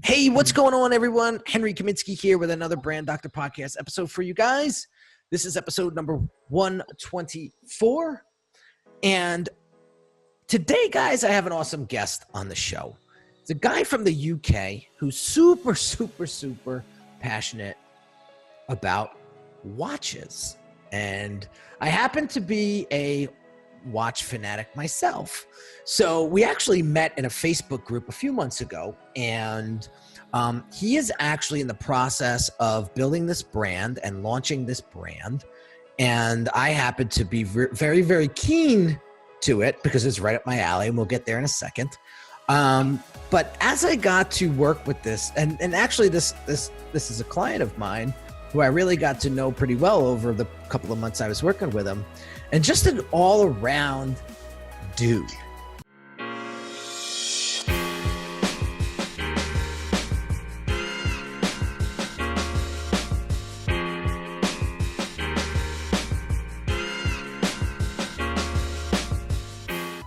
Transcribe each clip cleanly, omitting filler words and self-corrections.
Hey, what's going on, everyone? Henry Kaminski here with another Brand Doctor Podcast episode for you guys. This is episode number 124. And today, guys, I have an awesome guest on the show. It's a guy from the UK who's super passionate about watches. And I happen to be a watch fanatic myself. So we actually met in a Facebook group a few months ago, and he is actually in the process of building this brand and launching this brand. And I happen to be very keen to it because it's right up my alley, and we'll get there in a second. But as I got to work with this, and actually this is a client of mine who I really got to know pretty well over the couple of months I was working with him, and just an all-around dude.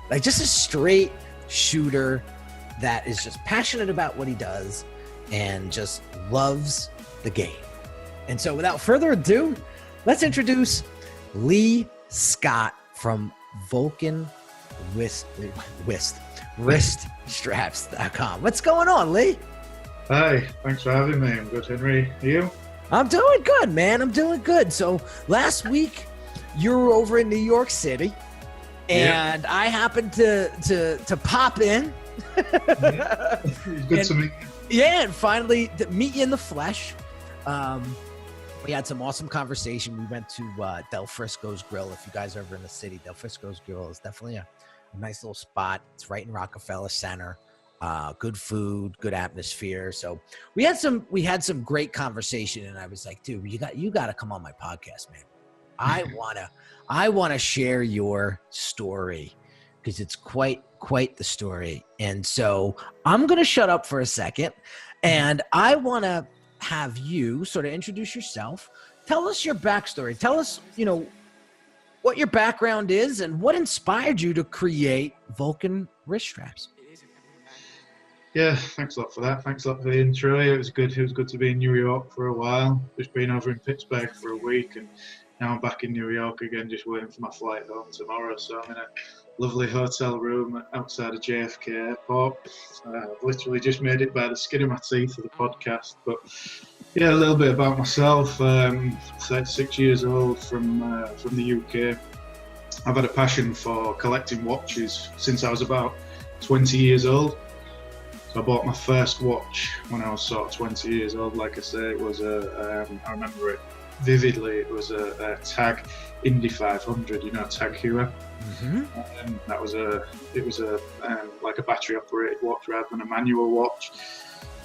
Like just a straight shooter that is just passionate about what he does and just loves the game. And so without further ado, let's introduce Lee Scott from Vulcan Wriststraps.com. What's going on, Lee? Hi, thanks for having me. I'm good, Henry. Are you? I'm doing good, man. I'm doing good. So last week you were over in New York City, and I happened to pop in. Good to meet you. Yeah, and finally to meet you in the flesh. We had some awesome conversation. We went to Del Frisco's Grill. If you guys are ever in the city, Del Frisco's Grill is definitely a nice little spot. It's right in Rockefeller Center. Good food, good atmosphere. So we had some great conversation, and I was like, dude, you got to come on my podcast, man. I wanna share your story because it's quite the story. And so I'm gonna shut up for a second, and I wanna have you sort of introduce yourself. Tell us your backstory. Tell us, what your background is and what inspired you to create Vulcan wrist straps. Yeah, thanks a lot for that. Thanks a lot for the intro. It was good to be in New York for a while. Just been over in Pittsburgh for a week, and now I'm back in New York again, just waiting for my flight home tomorrow. So I'm in a lovely hotel room outside of JFK Airport. I've literally just made it by the skin of my teeth for the podcast. But yeah, a little bit about myself. 36 years old from the UK. I've had a passion for collecting watches since I was about 20 years old. So I bought my first watch when I was sort of 20 years old. Like I say, it was I remember it vividly. It was a Tag Indy 500, Tag Heuer. Mm-hmm. It was like a battery operated watch rather than a manual watch.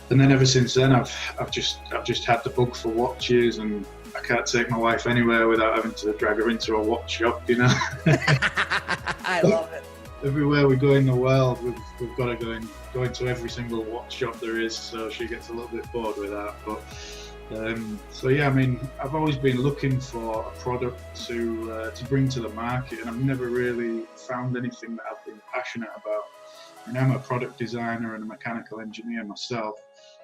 And then ever since then, I've just had the bug for watches, and I can't take my wife anywhere without having to drag her into a watch shop. I love it. Everywhere we go in the world, we've got to go into every single watch shop there is, so she gets a little bit bored with that. But so yeah, I mean, I've always been looking for a product to bring to the market, and I've never really found anything that I've been passionate about. I mean, I'm a product designer and a mechanical engineer myself,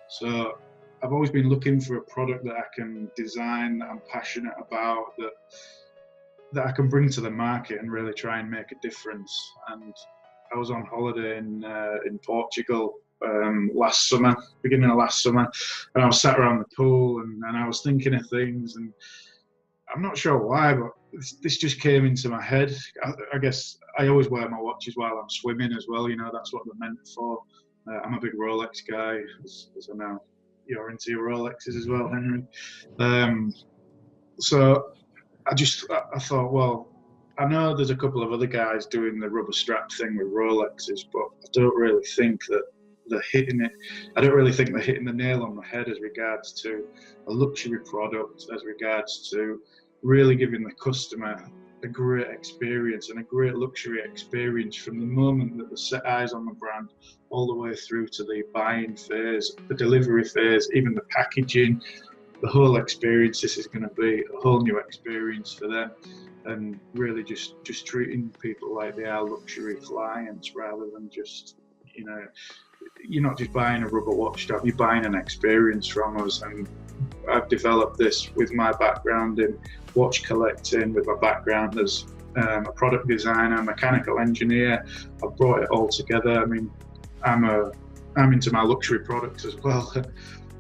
so I've always been looking for a product that I can design, that I'm passionate about, that I can bring to the market and really try and make a difference. And I was on holiday in Portugal last summer, beginning of last summer, and I was sat around the pool and I was thinking of things, and I'm not sure why, but this just came into my head. I guess I always wear my watches while I'm swimming as well, that's what they're meant for. I'm a big Rolex guy, as I know you're into your Rolexes as well, Henry. So I thought, well, I know there's a couple of other guys doing the rubber strap thing with Rolexes, but I don't really think that they're hitting it. I don't really think they're hitting the nail on the head as regards to a luxury product, as regards to really giving the customer a great experience and a great luxury experience from the moment that they set eyes on the brand all the way through to the buying phase, the delivery phase, even the packaging, the whole experience. This is going to be a whole new experience for them, and really just treating people like they are luxury clients rather than just You know, you're not just buying a rubber watch strap, you're buying an experience from us. And I've developed this with my background in watch collecting, with my background as a product designer, mechanical engineer. I've brought it all together. I mean, I'm into my luxury products as well.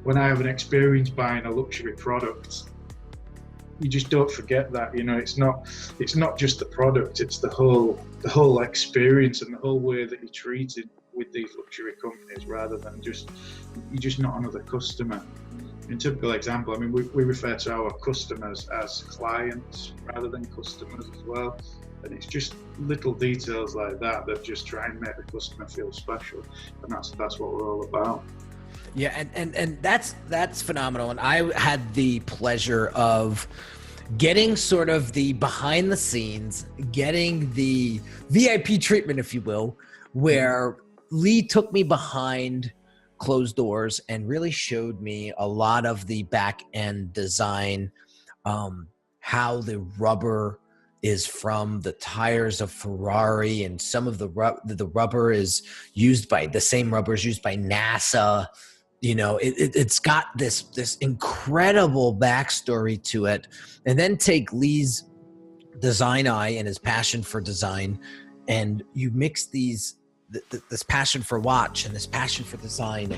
When I have an experience buying a luxury product, you just don't forget that. You know, it's not just the product, it's the whole experience and the whole way that you're treated with these luxury companies, rather than you're just not another customer. In typical example, I mean, we refer to our customers as clients rather than customers as well. And it's just little details like that that just try and make the customer feel special. And that's what we're all about. Yeah, and that's phenomenal. And I had the pleasure of getting sort of the behind the scenes, getting the VIP treatment, if you will, where Lee took me behind closed doors and really showed me a lot of the back end design, how the rubber is from the tires of Ferrari, and some of the rubber is used by the same rubber is used by NASA. You know, it's got this incredible backstory to it. And then take Lee's design eye and his passion for design, and you mix this passion for watch and this passion for design,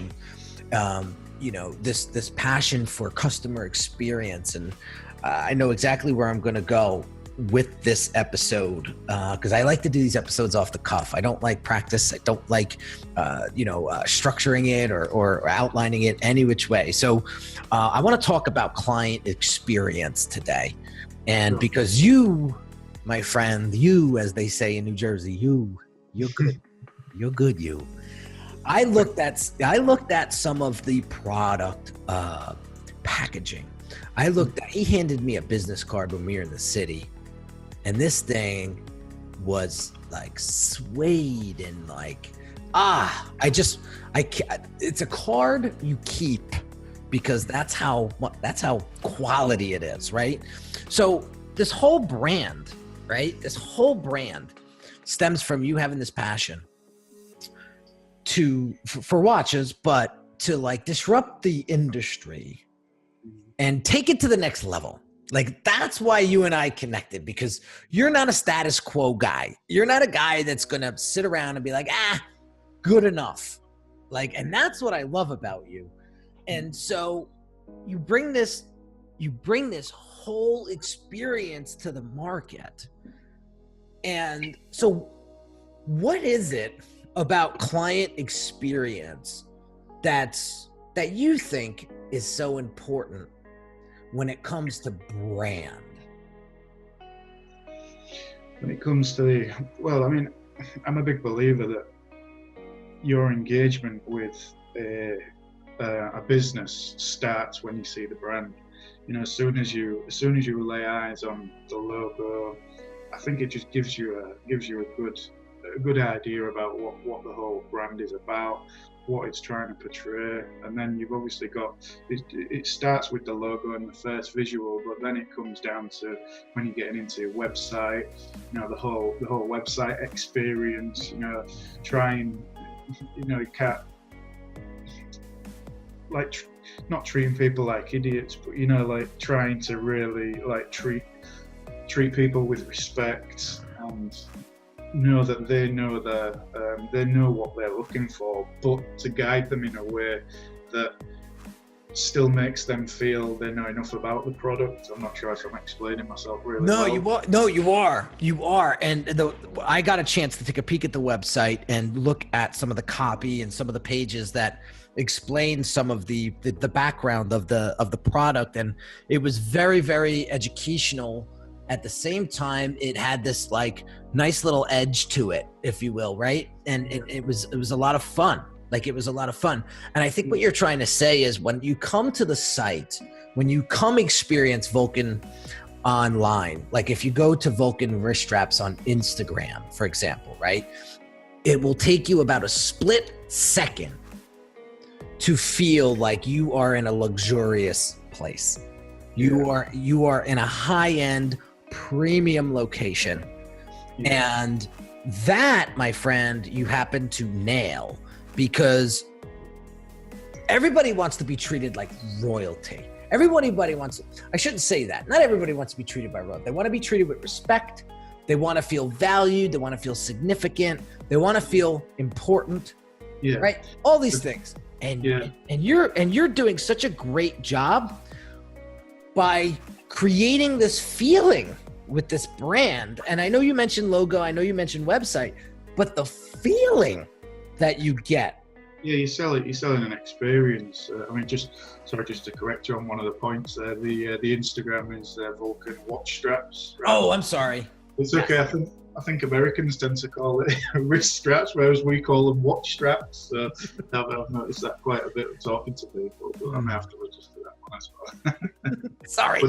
and you know, this passion for customer experience. And I know exactly where I'm going to go with this episode, because I like to do these episodes off the cuff. I don't like practice. I don't like, structuring it or outlining it any which way. So I want to talk about client experience today. And because you, my friend, you, as they say in New Jersey, you're good. You're good, you. I looked at some of the product packaging. He handed me a business card when we were in the city. And this thing was like suede and like, it's a card you keep because that's how quality it is, right? So this whole brand, right? This whole brand stems from you having this passion for watches, but to like disrupt the industry and take it to the next level. Like, that's why you and I connected, because you're not a status quo guy. You're not a guy that's going to sit around and be like, good enough. Like, and that's what I love about you. And so you bring this whole experience to the market. And so what is it about client experience that you think is so important when it comes to brand? When it comes to I'm a big believer that your engagement with a business starts when you see the brand. You know, as soon as you lay eyes on the logo, I think it just gives you a good idea about what the whole brand is about, what it's trying to portray. And then you've obviously got it starts with the logo and the first visual, but then it comes down to when you're getting into your website, you know, the whole website experience. You know, you can't, like, not treating people like idiots, but, you know, like trying to really like treat people with respect, and know that they know what they're looking for, but to guide them in a way that still makes them feel they know enough about the product. I'm not sure if I'm explaining myself really well. You are. And I got a chance to take a peek at the website and look at some of the copy and some of the pages that explain some of the background of the product, and it was very, very educational. At the same time, it had this like nice little edge to it, if you will, right? And it was a lot of fun. Like, it was a lot of fun. And I think what you're trying to say is, when you come to the site, when you come experience Vulcan online, like if you go to Vulcan wrist straps on Instagram, for example, right? It will take you about a split second to feel like you are in a luxurious place. You are in a high-end premium location. And that, my friend, you happen to nail. because everybody wants to be treated like royalty. Everybody wants, I shouldn't say that. Not everybody wants to be treated by royalty. They want to be treated with respect. They want to feel valued. They want to feel significant. They want to feel important. Yeah. Right? All these things. And you're doing such a great job by creating this feeling with this brand. And I know you mentioned logo, I know you mentioned website, but the feeling that you get. Yeah, you're selling an experience. Just to correct you on one of the points there, the Instagram is Vulcan watch straps. Right? Oh, I'm sorry. It's okay. I think Americans tend to call it wrist straps, whereas we call them watch straps. So I've noticed that quite a bit of talking to people, but I may have to register that one as well. Sorry.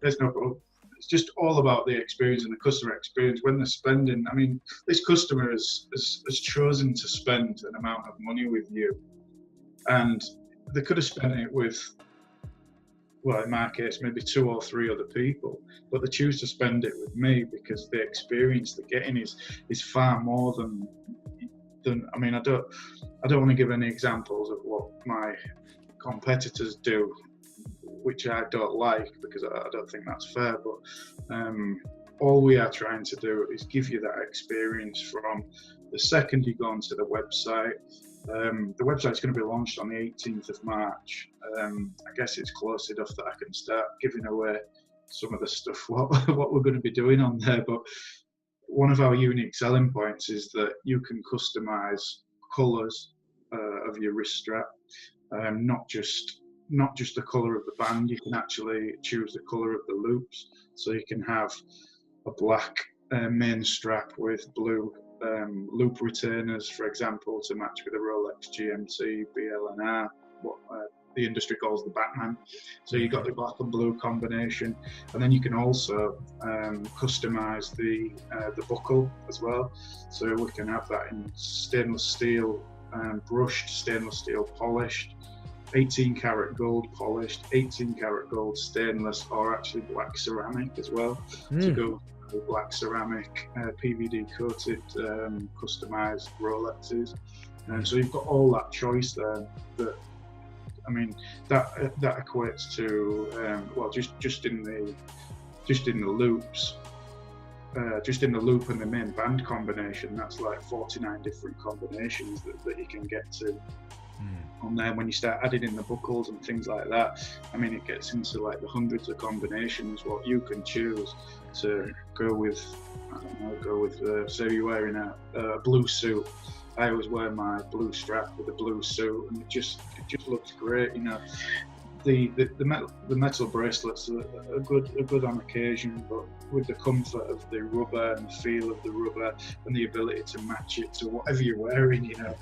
There's no problem. It's just all about the experience and the customer experience when they're spending. I mean, this customer has chosen to spend an amount of money with you, and they could have spent it with, well, in my case, maybe 2 or 3 other people, but they choose to spend it with me because the experience they're getting is far more than. I mean, I don't want to give any examples of what my competitors do, which I don't like because I don't think that's fair, but all we are trying to do is give you that experience from the second you go onto the website. The website's going to be launched on the 18th of March. I guess it's close enough that I can start giving away some of the stuff, what we're going to be doing on there, but one of our unique selling points is that you can customize colours of your wrist strap, not just the colour of the band. You can actually choose the colour of the loops. So you can have a black main strap with blue loop retainers, for example, to match with a Rolex GMT BL&R, what the industry calls the Batman. So you've got the black and blue combination, and then you can also customize the buckle as well. So we can have that in stainless steel brushed, stainless steel polished, 18 karat gold polished, 18 karat gold stainless, or actually black ceramic as well, to go with black ceramic PVD coated customized Rolexes. And so you've got all that choice there. That, I mean, that equates to just in the loops, just in the loop and the main band combination, that's like 49 different combinations that you can get to on there. When you start adding in the buckles and things like that, I mean, it gets into like the hundreds of combinations what you can choose to go with. I don't know, say you're wearing a blue suit. I always wear my blue strap with a blue suit, and it just looks great, you know. The metal bracelets are good on occasion, but with the comfort of the rubber and the feel of the rubber and the ability to match it to whatever you're wearing, you know.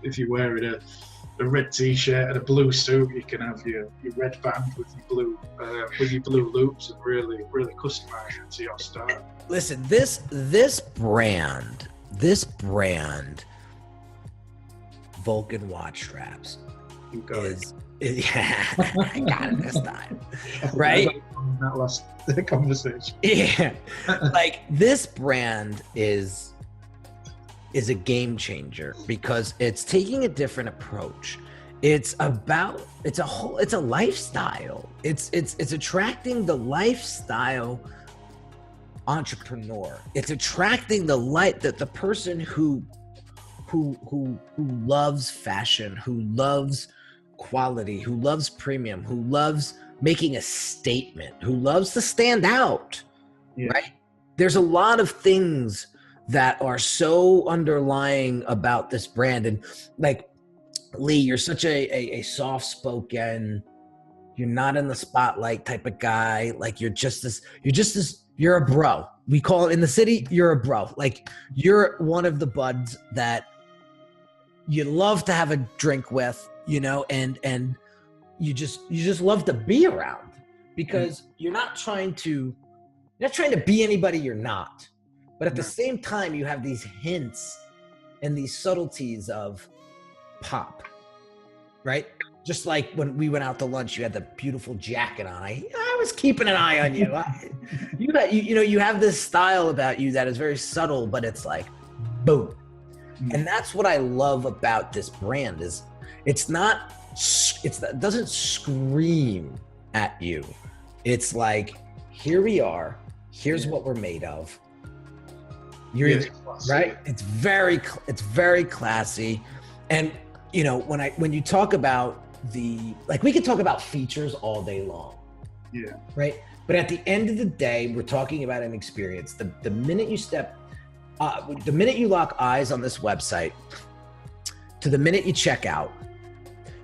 If you're wearing a red t-shirt and a blue suit, you can have your red band with your blue loops and really customize it to your style. Listen, this brand, Vulcan watch straps yeah, I got it this time, right? That last conversation. Yeah, like this brand is a game changer because it's taking a different approach. It's a lifestyle. It's attracting the lifestyle entrepreneur. It's attracting the person who loves fashion, who loves quality, who loves premium, who loves making a statement, who loves to stand out, right? There's a lot of things that are so underlying about this brand. And like, Lee, you're such a soft-spoken, you're not in the spotlight type of guy. Like you're a bro. We call it in the city, you're a bro. Like you're one of the buds that you love to have a drink with, you know, and you just love to be around because you're not trying to be anybody you're not. But at the same time, you have these hints and these subtleties of pop, right? Just like when we went out to lunch, you had the beautiful jacket on. I was keeping an eye on you. You have this style about you that is very subtle, but it's like, boom. And that's what I love about this brand is it doesn't scream at you. It's like, here we are, here's what we're made of. Right? It's very classy. And you know, when you talk about we could talk about features all day long. Yeah. Right? But at the end of the day, we're talking about an experience. The minute you lock eyes on this website, to the minute you check out,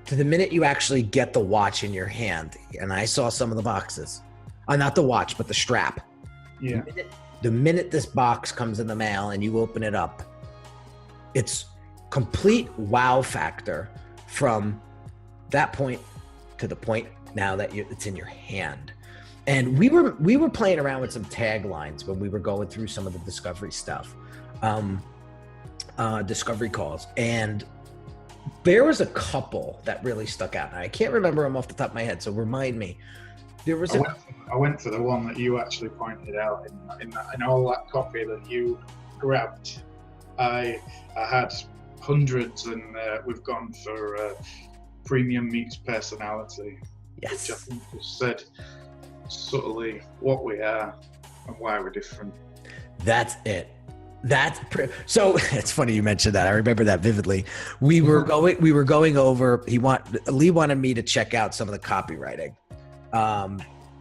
to the minute you actually get the watch in your hand, and I saw some of the boxes, not the watch, but the strap. Yeah. The minute this box comes in the mail and you open it up, it's complete wow factor from that point to the point now that it's in your hand. And we were playing around with some taglines when we were going through some of the discovery stuff, discovery calls. And there was a couple that really stuck out. I can't remember them off the top of my head, so remind me. There was I went for the one that you actually pointed out in all that copy that you grabbed. I had hundreds, and we've gone for premium meets personality. Yes. Which I think just said subtly what we are and why we're different. That's it. So it's funny you mentioned that. I remember that vividly. We were going over. Lee wanted me to check out some of the copywriting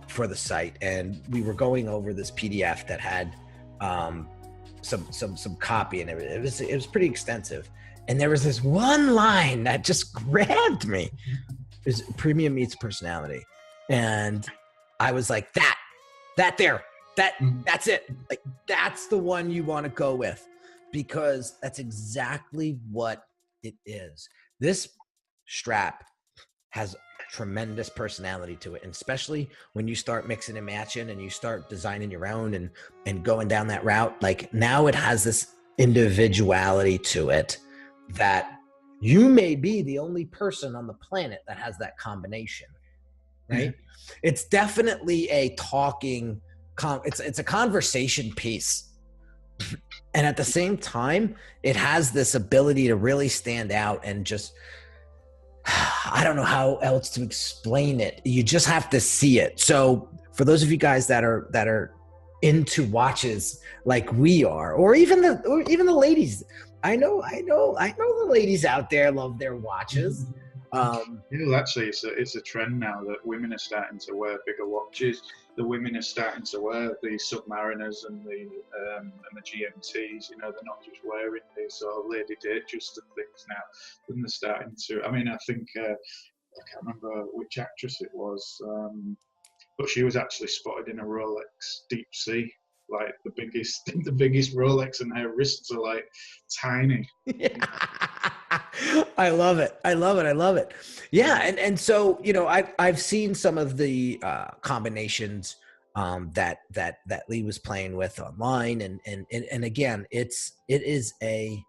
for the site, and we were going over this PDF that had some copy, and it was pretty extensive. And there was this one line that just grabbed me. It was premium meets personality, and I was like, that's it. Like, that's the one you want to go with, because that's exactly what it is. This strap has tremendous personality to it, and especially when you start mixing and matching and you start designing your own and going down that route, like now it has this individuality to it that you may be the only person on the planet that has that combination, right? Mm-hmm. It's definitely a talking it's a conversation piece. And at the same time, it has this ability to really stand out and just, I don't know how else to explain it. You just have to see it. So for those of you guys that are into watches like we are, or even the ladies, I know the ladies out there love their watches. Actually, it's a trend now that women are starting to wear bigger watches. The women are starting to wear the Submariners and the GMTs. You know, they're not just wearing these sort of Lady Datejust and things now. And they're starting to. I mean, I think I can't remember which actress it was, but she was actually spotted in a Rolex Deep Sea, like the biggest Rolex, and her wrists are like tiny. Yeah. I love it. Yeah. And so, you know, I've seen some of the combinations that Lee was playing with online. And again, it is I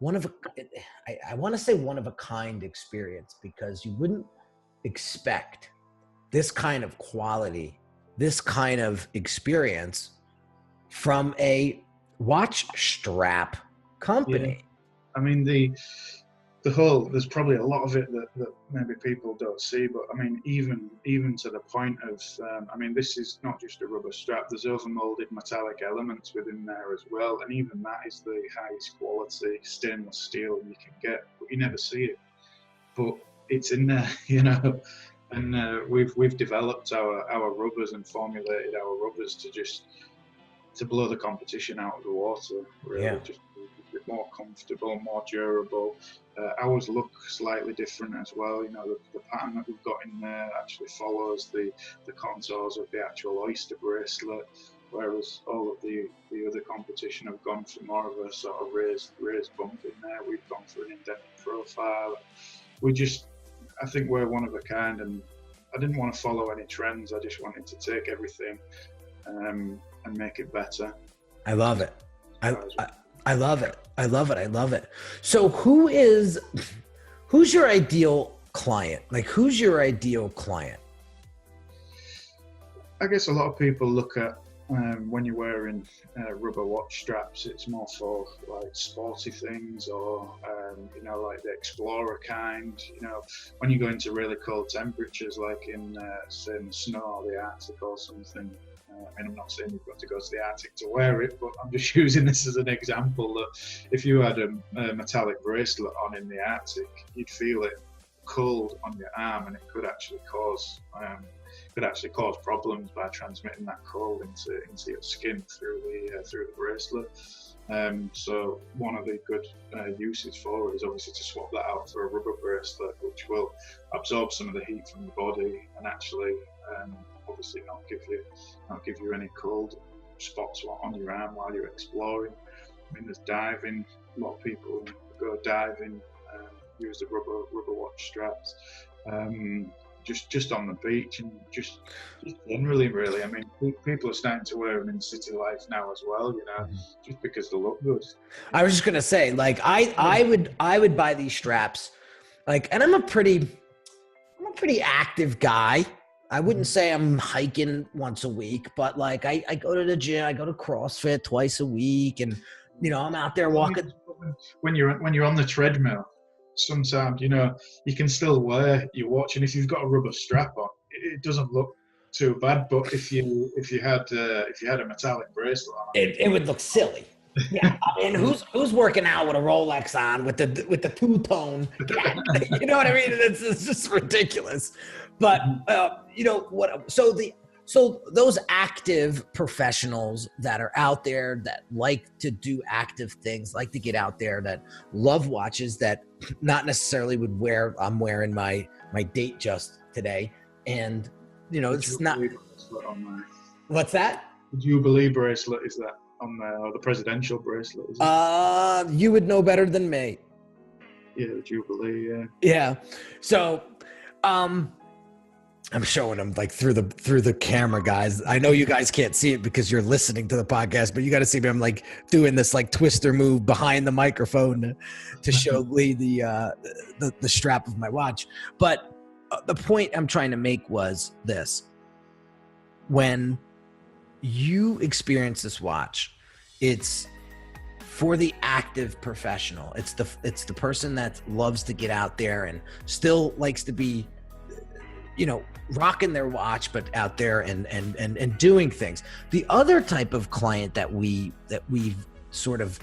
want to say one of a kind experience, because you wouldn't expect this kind of quality, this kind of experience from a watch strap company. Yeah. I mean, the whole, there's probably a lot of it that maybe people don't see, but I mean, even to the point of, I mean, this is not just a rubber strap, there's overmolded metallic elements within there as well, and even that is the highest quality stainless steel you can get, but you never see it. But it's in there, you know, and we've developed our rubbers and formulated our rubbers to blow the competition out of the water, really. Yeah. Just a bit more comfortable, more durable. Ours look slightly different as well. You know, the pattern that we've got in there actually follows the contours of the actual oyster bracelet, whereas all of the other competition have gone for more of a sort of raised bump in there. We've gone for an indented profile. I think we're one of a kind, and I didn't want to follow any trends. I just wanted to take everything and make it better. I love it. I love it. So who's your ideal client? Like, who's your ideal client? I guess a lot of people look at when you're wearing rubber watch straps, it's more for like sporty things, or like the Explorer kind. When you go into really cold temperatures, like in say in the snow or the Arctic or something. I'm not saying you've got to go to the Arctic to wear it, but I'm just using this as an example that if you had a metallic bracelet on in the Arctic, you'd feel it cold on your arm, and it could actually cause problems by transmitting that cold into your skin through the bracelet. So one of the good uses for it is obviously to swap that out for a rubber bracelet, which will absorb some of the heat from the body and actually obviously not give you any cold spots on your arm while you're exploring. I mean, there's diving. A lot of people go diving, use the rubber watch straps, just on the beach, and just generally, really. I mean, people are starting to wear them in city life now as well, just because they look good. I was just gonna say, like, I would buy these straps, like, and I'm a pretty active guy. I wouldn't say I'm hiking once a week, but like I go to the gym, I go to CrossFit twice a week, and I'm out there walking. When you're on the treadmill, sometimes you can still wear your watch, and if you've got a rubber strap on, it doesn't look too bad. But if you had a metallic bracelet on, it would look silly. Yeah, I mean, who's working out with a Rolex on with the two-tone? You know what I mean? It's just ridiculous. But what? So those active professionals that are out there that like to do active things, like to get out there, that love watches, that not necessarily would wear. I'm wearing my date just today, and it's not. What's that? The Jubilee bracelet, is that on there, or the presidential bracelet? Is it? You would know better than me. Yeah, the Jubilee. Yeah. Yeah. So, I'm showing them like through the camera, guys. I know you guys can't see it because you're listening to the podcast, but you got to see me. I'm like doing this like twister move behind the microphone to show Lee the strap of my watch. But the point I'm trying to make was this: when you experience this watch, it's for the active professional. It's the person that loves to get out there and still likes to be, rocking their watch, but out there and doing things. The other type of client that we've sort of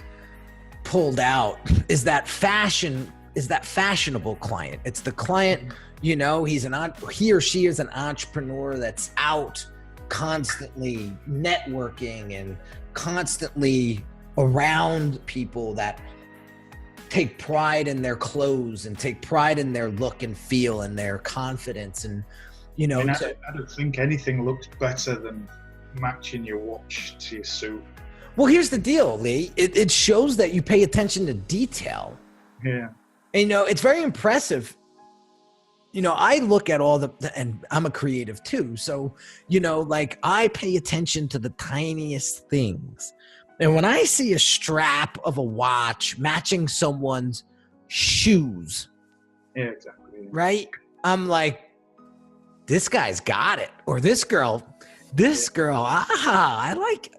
pulled out is that fashionable client. It's the client, he or she is an entrepreneur that's out constantly networking and constantly around people that take pride in their clothes and take pride in their look and feel and their confidence. And I don't think anything looks better than matching your watch to your suit. Well, here's the deal, Lee. It shows that you pay attention to detail. Yeah. And, it's very impressive. I look at all and I'm a creative too. So, like I pay attention to the tiniest things. And when I see a strap of a watch matching someone's shoes, yeah, exactly. Right? I'm like, this guy's got it. Or this girl, I like,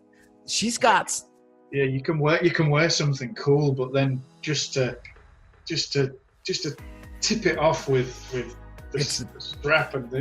she's got. Yeah, you can wear something cool, but then just to tip it off with the strap, and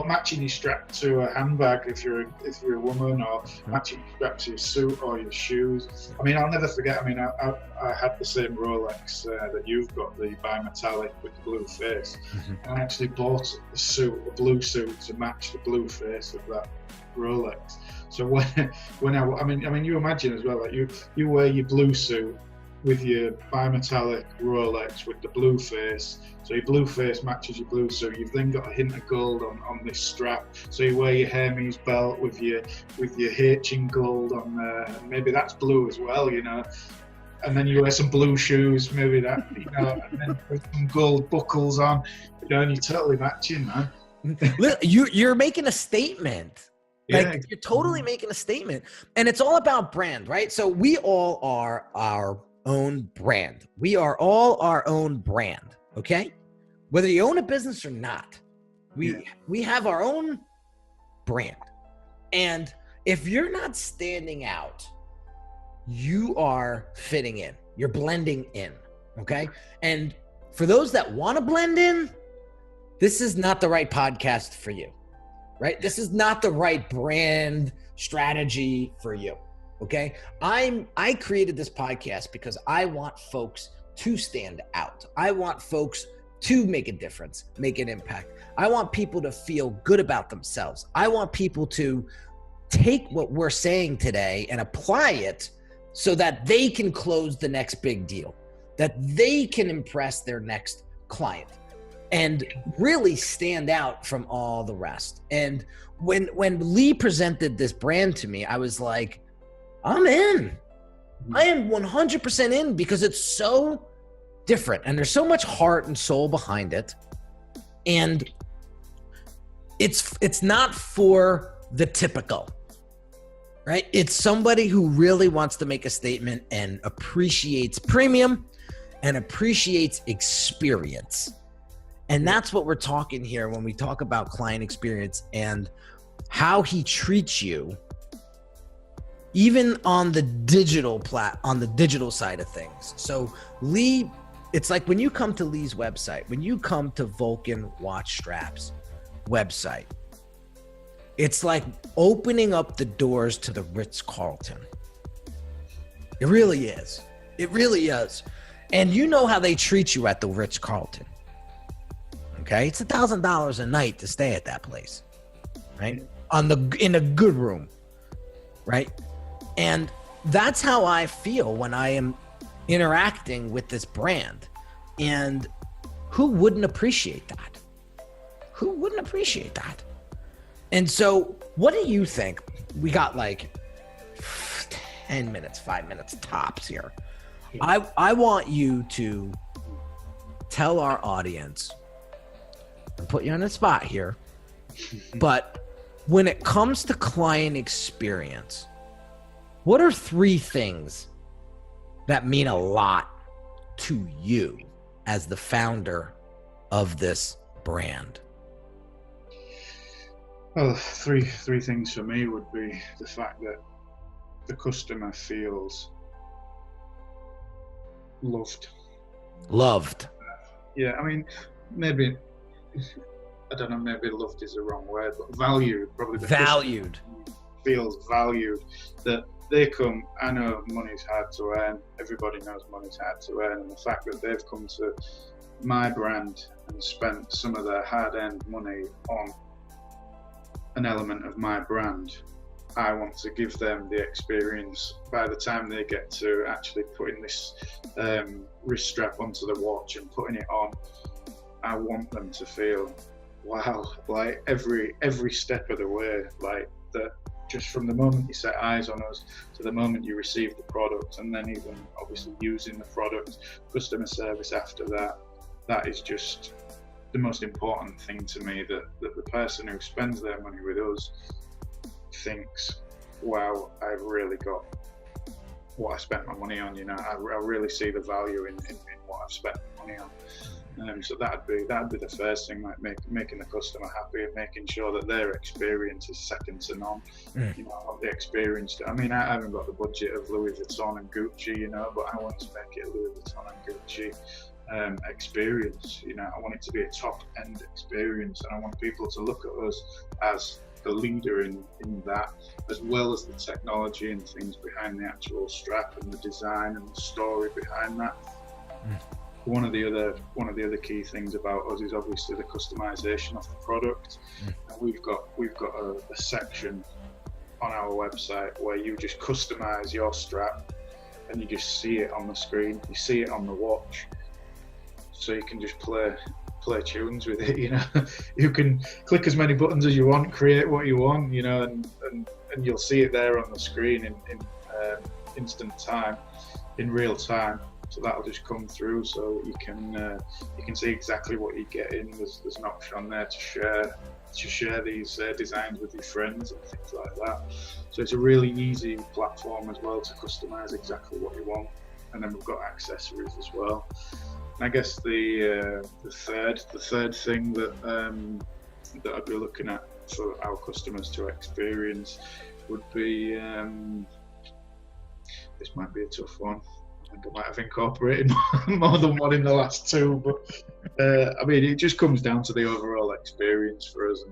matching your strap to a handbag if you're a woman, or matching your strap to your suit or your shoes. I mean, I'll never forget. I mean, I had the same Rolex that you've got, the bimetallic with the blue face. I actually bought a blue suit to match the blue face of that Rolex. So when I mean, you imagine as well, like you wear your blue suit with your bimetallic Rolex with the blue face, so your blue face matches your blue suit. You've then got a hint of gold on this strap, so you wear your Hermes belt with your H in gold on there, and maybe that's blue as well, and then you wear some blue shoes, maybe that, and then put some gold buckles on, and you're totally matching, man. You're making a statement. Like, Yeah. you're totally making a statement, and it's all about brand, right? So we all are our own brand. We are all our own brand, okay? Whether you own a business or not, we have our own brand. And If you're not standing out, you are fitting in. You're blending in, okay? And for those that want to blend in, this is not the right podcast for you, right? This is not the right brand strategy for you, okay? I created this podcast because I want folks to stand out. I want folks to make a difference, make an impact. I want people to feel good about themselves. I want people to take what we're saying today and apply it so that they can close the next big deal, that they can impress their next client and really stand out from all the rest. And when Lee presented this brand to me, I was like, I'm in. I am 100% in, because it's so different and there's so much heart and soul behind it. And it's not for the typical, right? It's somebody who really wants to make a statement and appreciates premium and appreciates experience. And that's what we're talking here when we talk about client experience and how he treats you, even on the digital side of things. So Lee, it's like when you come to Lee's website, when you come to Vulcan Watch Straps website, it's like opening up the doors to the Ritz-Carlton. It really is. It really is. And you know how they treat you at the Ritz-Carlton. Okay? It's $1,000 a night to stay at that place, right? In a good room, right? And that's how I feel when I am interacting with this brand. And who wouldn't appreciate that? Who wouldn't appreciate that? And so what do you think? We got like 10 minutes, 5 minutes tops here. I want you to tell our audience, and put you on the spot here, but when it comes to client experience, what are 3 things that mean a lot to you as the founder of this brand? Well, three things for me would be the fact that the customer feels loved. Yeah, I mean, maybe, I don't know, maybe loved is the wrong word, but valued, probably. Valued. Feels valued, that they come, I know money's hard to earn, everybody knows money's hard to earn, and the fact that they've come to my brand and spent some of their hard-earned money on an element of my brand, I want to give them the experience by the time they get to actually putting this wrist strap onto the watch and putting it on. I want them to feel, wow, like every step of the way, like that, just from the moment you set eyes on us to the moment you receive the product, and then even obviously using the product, customer service after that, that is just the most important thing to me, that the person who spends their money with us thinks, wow, I've really got what I spent my money on, you know, I really see the value in what I've spent my money on. So that'd be the first thing, like making the customer happy and making sure that their experience is second to none. You know, the experience, I mean, I haven't got the budget of Louis Vuitton and Gucci, you know, but I want to make it a Louis Vuitton and Gucci experience. You know, I want it to be a top end experience, and I want people to look at us as the leader in that, as well as the technology and things behind the actual strap and the design and the story behind that. One of the other key things about us is obviously the customization of the product. And we've got a section on our website where you just customize your strap, and you just see it on the screen, you see it on the watch, so you can just play tunes with it, you know. You can click as many buttons as you want, create what you want, you know, and you'll see it there on the screen in instant time, in real time. So that'll just come through, so you can see exactly what you're getting. There's an option on there to share these designs with your friends and things like that. So it's a really easy platform as well to customize exactly what you want. And then we've got accessories as well. And I guess the third thing that I'd be looking at for our customers to experience would be, this might be a tough one. I think I might have incorporated more than one in the last two, but I mean, it just comes down to the overall experience for us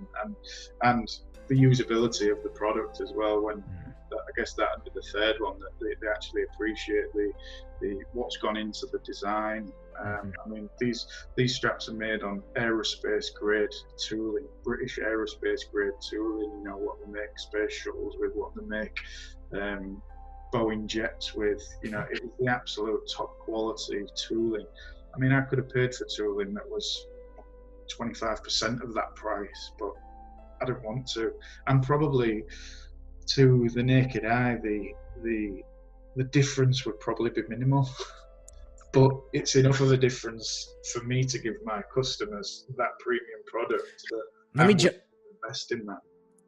and the usability of the product as well. When I guess that would be the third one, that they actually appreciate the what's gone into the design. I mean, these straps are made on aerospace grade tooling, British aerospace grade tooling. You know what they make space shuttles with, what they make Boeing jets with. You know, it was the absolute top quality tooling. I mean, I could have paid for tooling that was 25% of that price, but I don't want to. And probably to the naked eye, the difference would probably be minimal. But it's enough of a difference for me to give my customers that premium product that let me invest in that.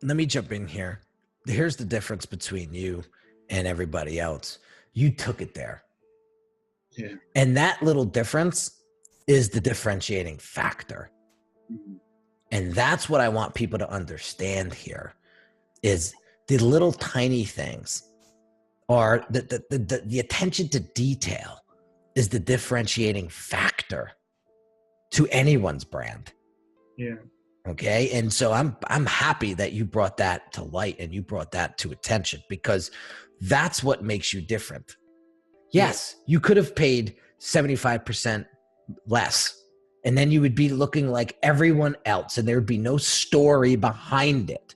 Let me jump in here. Here's the difference between you and everybody else. You took it there. Yeah. And that little difference is the differentiating factor. Mm-hmm. And that's what I want people to understand here, is the little tiny things, or the attention to detail is the differentiating factor to anyone's brand. Yeah. Okay. And so I'm happy that you brought that to light and you brought that to attention, because that's what makes you different. Yes, you could have paid 75% less, and then you would be looking like everyone else and there would be no story behind it.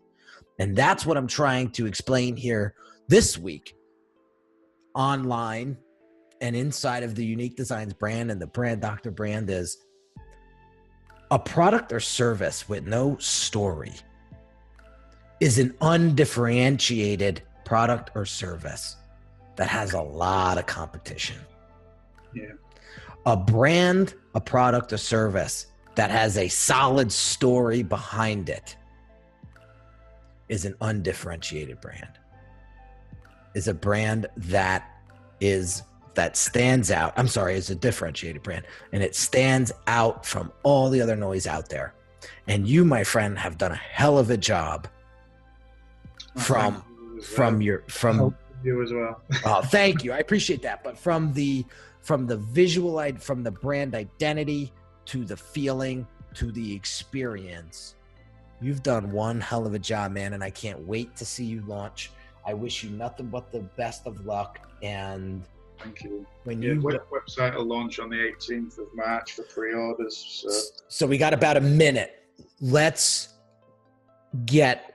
And that's what I'm trying to explain here this week online and inside of the Unique Designz brand and the Brand Doctor brand, is a product or service with no story is an undifferentiated product or service that has a lot of competition. Yeah. A brand, a product, a service that has a solid story behind it is an undifferentiated brand. Is a brand that stands out. I'm sorry, it's a differentiated brand, and it stands out from all the other noise out there. And you, my friend, have done a hell of a job from you as well. Oh, thank you. I appreciate that. But from the visual, from the brand identity to the feeling to the experience, you've done one hell of a job, man. And I can't wait to see you launch. I wish you nothing but the best of luck. And thank you. Website will launch on the 18th of March for pre-orders. So we got about a minute. Let's get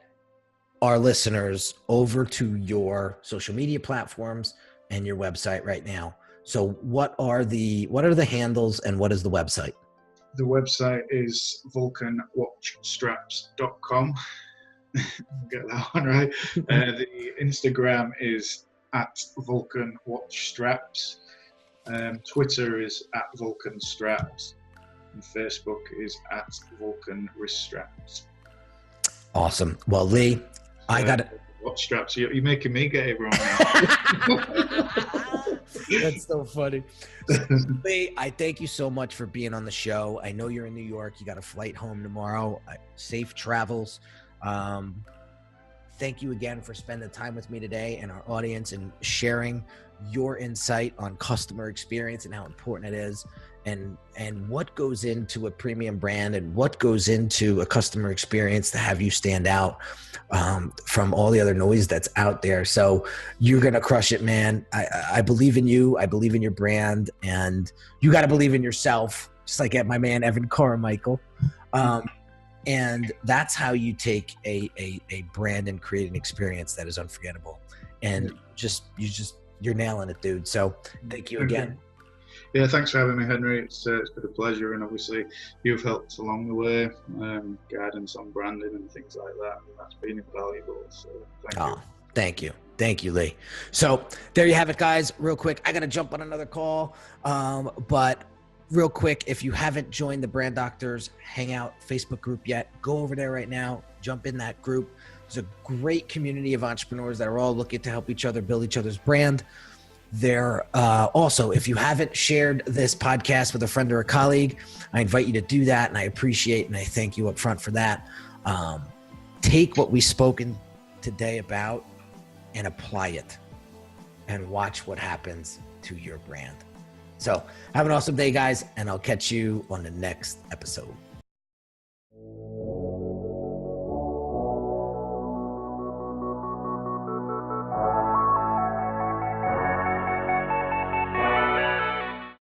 our listeners over to your social media platforms and your website right now. So what are the handles and what is the website? The website is vulcanwatchstraps.com. Get that one right. The Instagram is @VulcanWatchStraps. Twitter is @VulcanStraps. And Facebook is @VulcanWristStraps. Awesome. Well, Lee, I got it. Watch straps. You're making me get it wrong now. That's so funny. Lee, I thank you so much for being on the show. I know you're in New York. You got a flight home tomorrow. Safe travels. Thank you again for spending time with me today and our audience and sharing your insight on customer experience and how important it is, and what goes into a premium brand and what goes into a customer experience to have you stand out from all the other noise that's out there. So you're going to crush it, man. I believe in you. I believe in your brand, and you got to believe in yourself, just like at my man, Evan Carmichael. And that's how you take a brand and create an experience that is unforgettable. And you're nailing it, dude. So thank you again. Yeah, thanks for having me, Henry. It's been a pleasure, and obviously you've helped along the way, guidance on branding and things like that. And that's been invaluable. So thank you. Thank you, Lee. So there you have it, guys. Real quick, I got to jump on another call, but real quick, if you haven't joined the Brand Doctors Hangout Facebook group yet, go over there right now. Jump in that group. There's a great community of entrepreneurs that are all looking to help each other build each other's brand. There, also, if you haven't shared this podcast with a friend or a colleague, I invite you to do that, and I appreciate and I thank you up front for that. Take what we've spoken today about and apply it and watch what happens to your brand. So have an awesome day, guys, and I'll catch you on the next episode.